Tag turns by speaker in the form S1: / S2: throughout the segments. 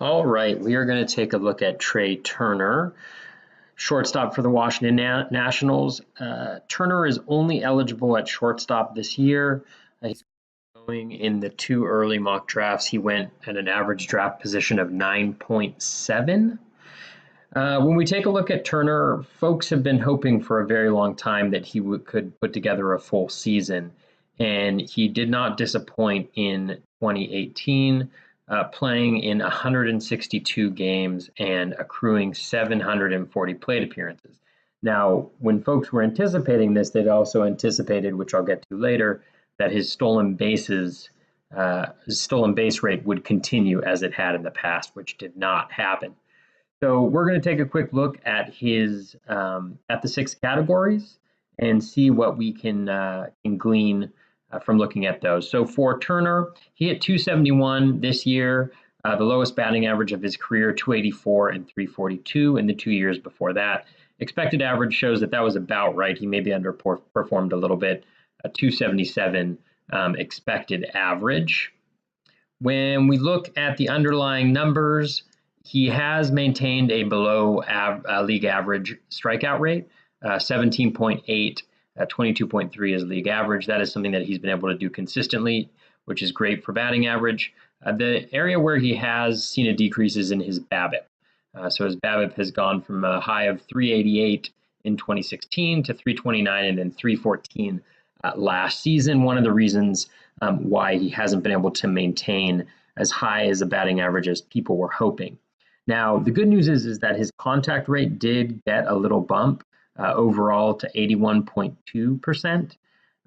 S1: All right, we are going to take a look at Trea Turner, shortstop for the Washington Nationals. Turner is only eligible at shortstop this year. He's going in the two early mock drafts. He went at an average draft position of 9.7. When we take a look at Turner, folks have been hoping for a very long time that he could put together a full season, and he did not disappoint in 2018, playing in 162 games and accruing 740 plate appearances. Now, when folks were anticipating this, they'd also anticipated, which I'll get to later, that his stolen base rate would continue as it had in the past, which did not happen. So we're going to take a quick look at his at the 6 categories and see what we can glean from looking at those. So for Turner, he hit 271 this year, the lowest batting average of his career, 284 and 342 in the 2 years before that. Expected average shows that was about right. He maybe underperformed a little bit, 277 expected average. When we look at the underlying numbers, he has maintained a below league average strikeout rate, 17.8, 22.3 is league average. That is something that he's been able to do consistently, which is great for batting average. The area where he has seen a decrease is in his BABIP. So his BABIP has gone from a high of 388 in 2016 to 329 and then 314 last season. One of the reasons why he hasn't been able to maintain as high as a batting average as people were hoping. Now, the good news is that his contact rate did get a little bump overall to 81.2%.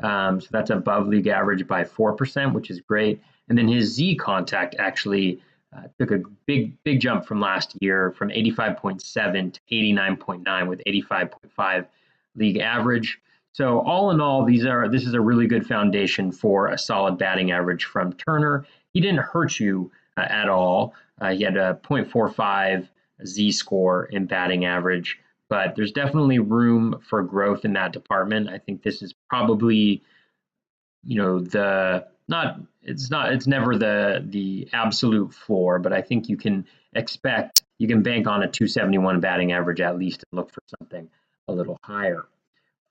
S1: So that's above league average by 4%, which is great. And then his Z contact actually took a big jump from last year from 85.7 to 89.9 with 85.5 league average. So all in all, this is a really good foundation for a solid batting average from Turner. He didn't hurt you at all. He had a 0.45 Z score in batting average, but there's definitely room for growth in that department. I think this is probably, it's never the absolute floor, but I think you can bank on a 271 batting average at least and look for something a little higher.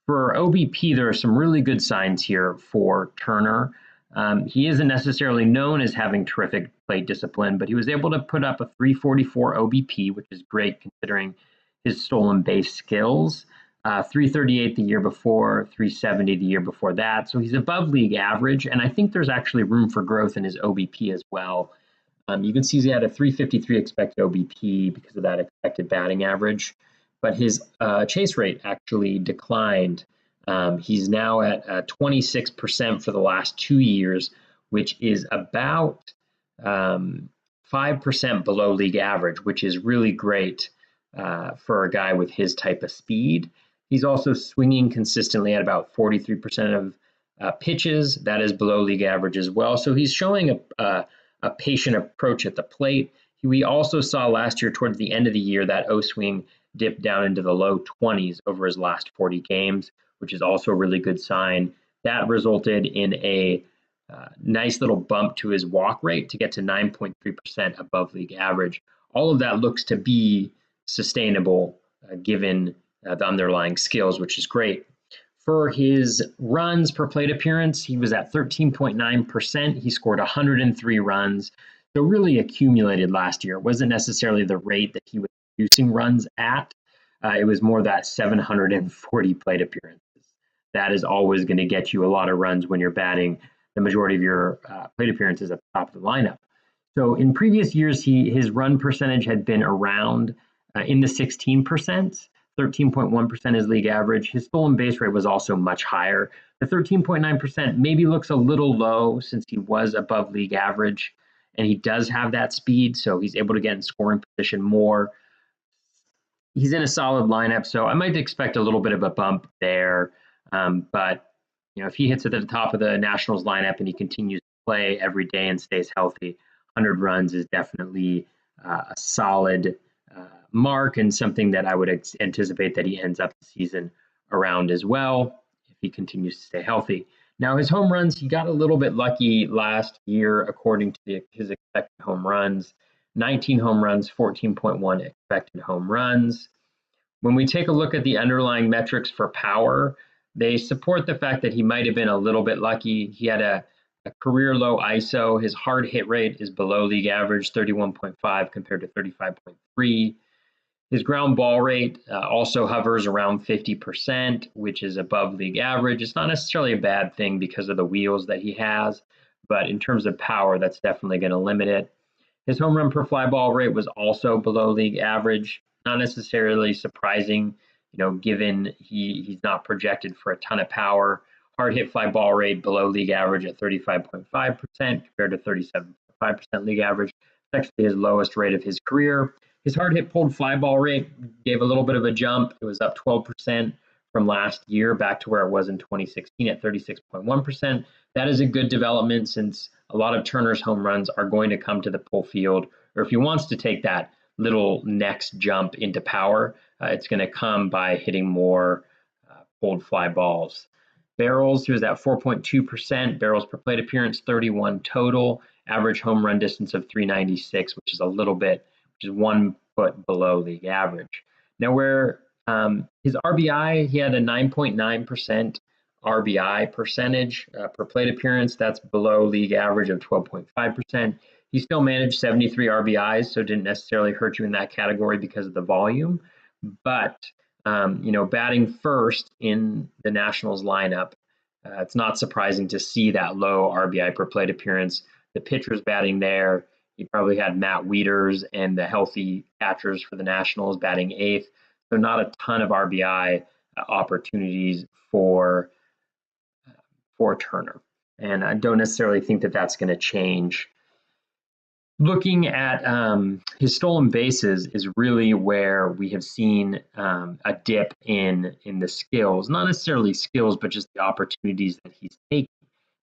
S1: For OBP, there are some really good signs here for Turner. He isn't necessarily known as having terrific plate discipline, but he was able to put up a 344 OBP, which is great considering his stolen base skills. 338 the year before, 370 the year before that. So he's above league average, and I think there's actually room for growth in his OBP as well. You can see he had a 353 expected OBP because of that expected batting average, but his chase rate actually declined. He's now at 26% for the last 2 years, which is about 5% below league average, which is really great for a guy with his type of speed. He's also swinging consistently at about 43% of pitches. That is below league average as well. So he's showing a patient approach at the plate. We also saw last year towards the end of the year that O-swing dipped down into the low 20s over his last 40 games, which is also a really good sign. That resulted in a nice little bump to his walk rate to get to 9.3% above league average. All of that looks to be sustainable given the underlying skills, which is great. For his runs per plate appearance, he was at 13.9%. He scored 103 runs. So really accumulated last year. It wasn't necessarily the rate that he was producing runs at. It was more that 740 plate appearances. That is always going to get you a lot of runs when you're batting the majority of your plate appearances at the top of the lineup. So in previous years, his run percentage had been around in the 16%, 13.1% is league average. His stolen base rate was also much higher. The 13.9% maybe looks a little low since he was above league average, and he does have that speed, so he's able to get in scoring position more. He's in a solid lineup, so I might expect a little bit of a bump there. But if he hits at the top of the Nationals lineup and he continues to play every day and stays healthy, 100 runs is definitely a solid mark and something that I would anticipate that he ends up the season around as well if he continues to stay healthy. Now, his home runs, he got a little bit lucky last year according to his expected home runs. 19 home runs, 14.1 expected home runs. When we take a look at the underlying metrics for power, they support the fact that he might have been a little bit lucky. He had a career low ISO. His hard hit rate is below league average, 31.5 compared to 35.3. His ground ball rate also hovers around 50%, which is above league average. It's not necessarily a bad thing because of the wheels that he has, but in terms of power, that's definitely going to limit it. His home run per fly ball rate was also below league average. Not necessarily surprising, given he's not projected for a ton of power. Hard hit fly ball rate below league average at 35.5% compared to 37.5% league average. It's actually his lowest rate of his career. His hard hit pulled fly ball rate gave a little bit of a jump. It was up 12% from last year back to where it was in 2016 at 36.1%. That is a good development since a lot of Turner's home runs are going to come to the pull field, or if he wants to take that little next jump into power, it's going to come by hitting more pulled fly balls. Barrels, he was at 4.2%, barrels per plate appearance, 31 total, average home run distance of 396, which is 1 foot below league average. Now, where his RBI, he had a 9.9% RBI percentage per plate appearance. That's below league average of 12.5%. He still managed 73 RBIs, so didn't necessarily hurt you in that category because of the volume. But, batting first in the Nationals lineup, it's not surprising to see that low RBI per plate appearance. The pitchers batting there, he probably had Matt Wieters and the healthy catchers for the Nationals batting eighth. So not a ton of RBI opportunities for Turner. And I don't necessarily think that that's going to change. Looking at his stolen bases is really where we have seen a dip in the skills, not necessarily skills, but just the opportunities that he's taking.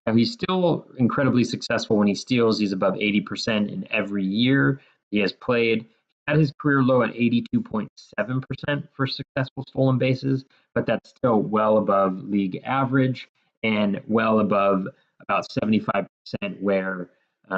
S1: Now, he's still incredibly successful when he steals. He's above 80% in every year he has played. He had his career low at 82.7% for successful stolen bases, but that's still well above league average and well above about 75%, where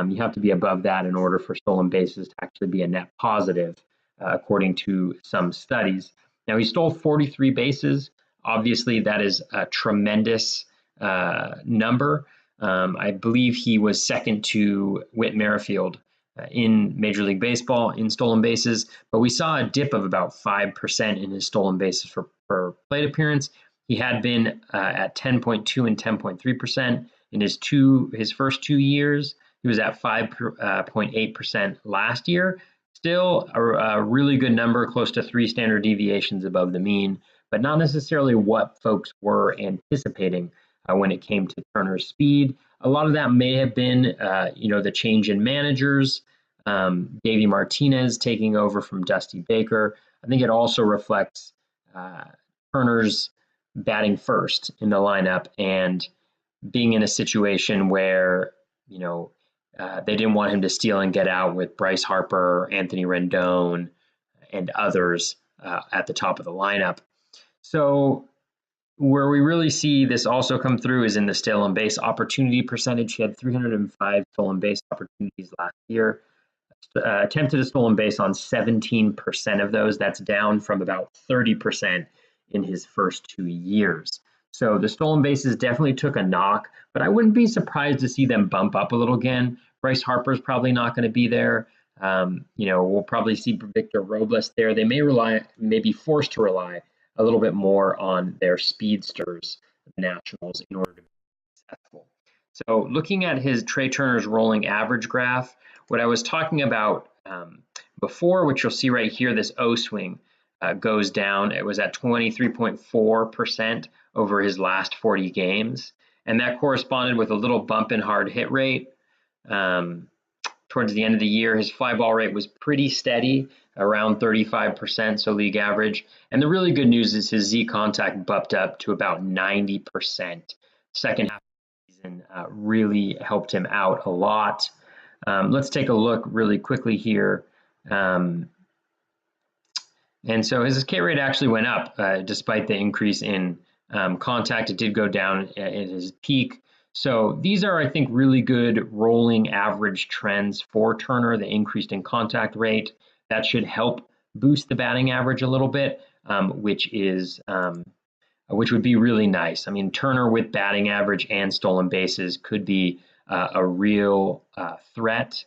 S1: you have to be above that in order for stolen bases to actually be a net positive, according to some studies. Now, he stole 43 bases. Obviously, that is a tremendous number. I believe he was second to Whit Merrifield in Major League Baseball in stolen bases, but we saw a dip of about 5% in his stolen bases per plate appearance. He had been at 10.2 and 10.3% in his first 2 years. He was at 5.8% last year. Still a really good number, close to 3 standard deviations above the mean, but not necessarily what folks were anticipating when it came to Turner's speed. A lot of that may have been, the change in managers, Davey Martinez taking over from Dusty Baker. I think it also reflects Turner's batting first in the lineup and being in a situation where, they didn't want him to steal and get out with Bryce Harper, Anthony Rendon, and others at the top of the lineup. So where we really see this also come through is in the stolen base opportunity percentage. He had 305 stolen base opportunities last year. Attempted a stolen base on 17% of those. That's down from about 30% in his first 2 years. So the stolen bases definitely took a knock, but I wouldn't be surprised to see them bump up a little again. Bryce Harper's probably not going to be there. We'll probably see Victor Robles there. They may be forced to rely a little bit more on their speedsters, the Nationals, in order to be successful. So looking at his Trea Turner's rolling average graph, what I was talking about before, which you'll see right here, this O swing goes down. It was at 23.4% over his last 40 games. And that corresponded with a little bump in hard hit rate. Towards the end of the year, his fly ball rate was pretty steady, around 35%, so league average. And the really good news is his Z contact bumped up to about 90%. Second half of the season really helped him out a lot. Let's take a look really quickly here. And so his K rate actually went up despite the increase in contact. It did go down at his peak So these are, I think, really good rolling average trends for Turner. The increased in contact rate, that should help boost the batting average a little bit, which would be really nice. I mean, Turner with batting average and stolen bases could be a real threat.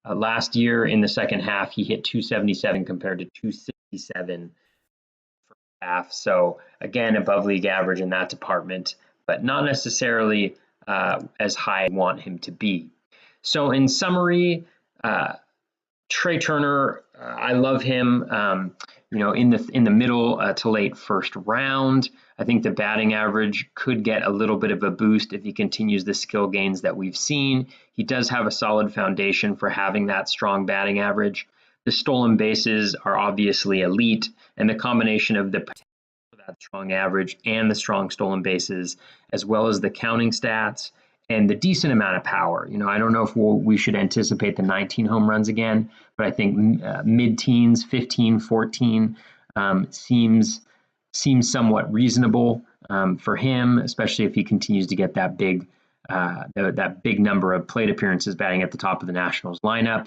S1: Last year in the second half, he hit 277 compared to 267 for half. So again, above league average in that department, but not necessarily as high as I want him to be. So in summary, Trea Turner, I love him. In the middle to late first round. I think the batting average could get a little bit of a boost if he continues the skill gains that we've seen. He does have a solid foundation for having that strong batting average. The stolen bases are obviously elite, and the combination of the that strong average and the strong stolen bases, as well as the counting stats and the decent amount of power. I don't know if we should anticipate the 19 home runs again, but I think mid-teens, 15, 14 seems somewhat reasonable for him, especially if he continues to get that big number of plate appearances batting at the top of the Nationals lineup.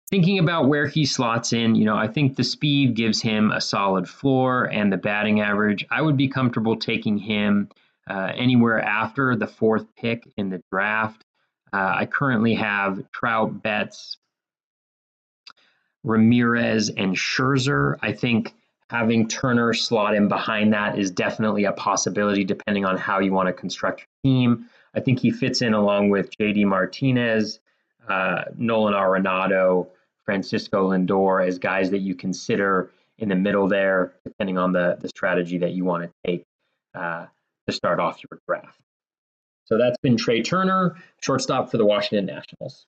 S1: Thinking about where he slots in, I think the speed gives him a solid floor, and the batting average, I would be comfortable taking him anywhere after the fourth pick in the draft. I currently have Trout, Betts, Ramirez, and Scherzer. I think having Turner slot in behind that is definitely a possibility depending on how you want to construct your team. I think he fits in along with JD Martinez, Nolan Arenado, Francisco Lindor as guys that you consider in the middle there, depending on the strategy that you want to take to start off your draft. So that's been Trea Turner, shortstop for the Washington Nationals.